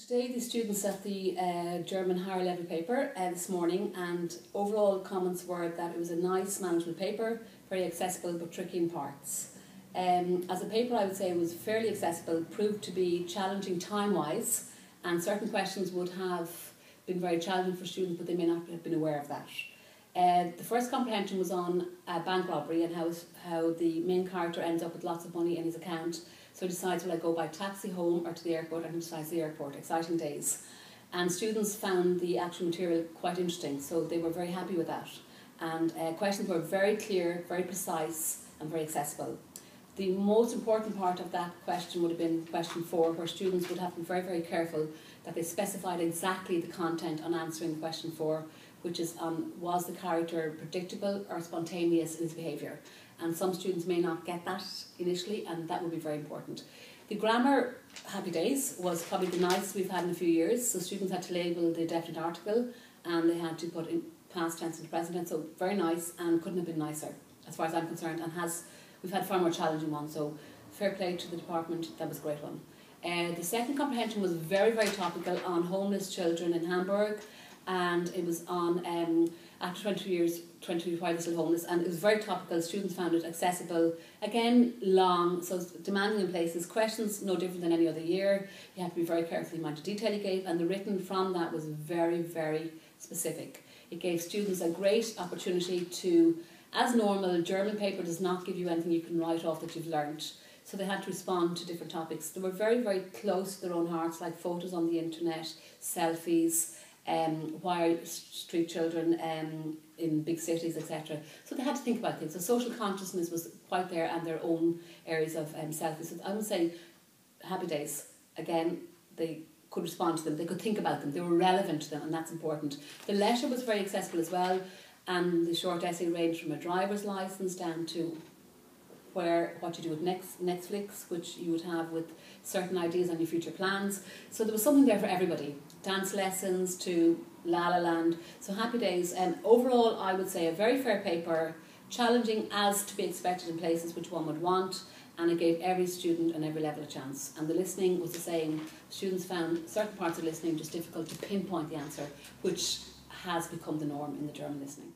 Today the students at the German higher level paper this morning, and overall comments were that it was a nice manageable paper, very accessible but tricky in parts. As a paper I would say it was fairly accessible, proved to be challenging time-wise, and certain questions would have been very challenging for students but they may not have been aware of that. The first comprehension was on bank robbery and how the main character ends up with lots of money in his account. So he decides, will I go by taxi home or to the airport? And he decides the airport. Exciting days. And students found the actual material quite interesting, so they were very happy with that. And questions were very clear, very precise and very accessible. The most important part of that question would have been question 4, where students would have to be very, very careful that they specified exactly the content on answering question 4, which is was the character predictable or spontaneous in his behaviour? And some students may not get that initially, and that would be very important. The grammar, happy days, was probably the nicest we've had in a few years. So students had to label the definite article and they had to put in past tense and present tense, so very nice and couldn't have been nicer as far as I'm concerned, and we've had far more challenging ones, so fair play to the department, that was a great one. The second comprehension was very, very topical on homeless children in Hamburg, and it was on after 20 years, 20 why they're still homeless, and it was very topical. Students found it accessible, again long, so demanding in places, questions no different than any other year. You have to be very careful the amount of detail you gave, and the written from that was very, very specific. It gave students a great opportunity to, as normal, German paper does not give you anything you can write off that you've learnt. So they had to respond to different topics. They were very, very close to their own hearts, like photos on the internet, selfies, why street children in big cities, etc. So they had to think about things. So social consciousness was quite there, and their own areas of selfies. So I would say happy days. Again, they could respond to them, they could think about them, they were relevant to them, and that's important. The letter was very accessible as well, and the short essay ranged from a driver's licence down to what you do with Netflix, which you would have with certain ideas on your future plans. So there was something there for everybody. Dance lessons to La La Land. So happy days. And overall, I would say a very fair paper, challenging as to be expected in places which one would want, and it gave every student and every level a chance. And the listening was the same. Students found certain parts of listening just difficult to pinpoint the answer, which has become the norm in the German listening.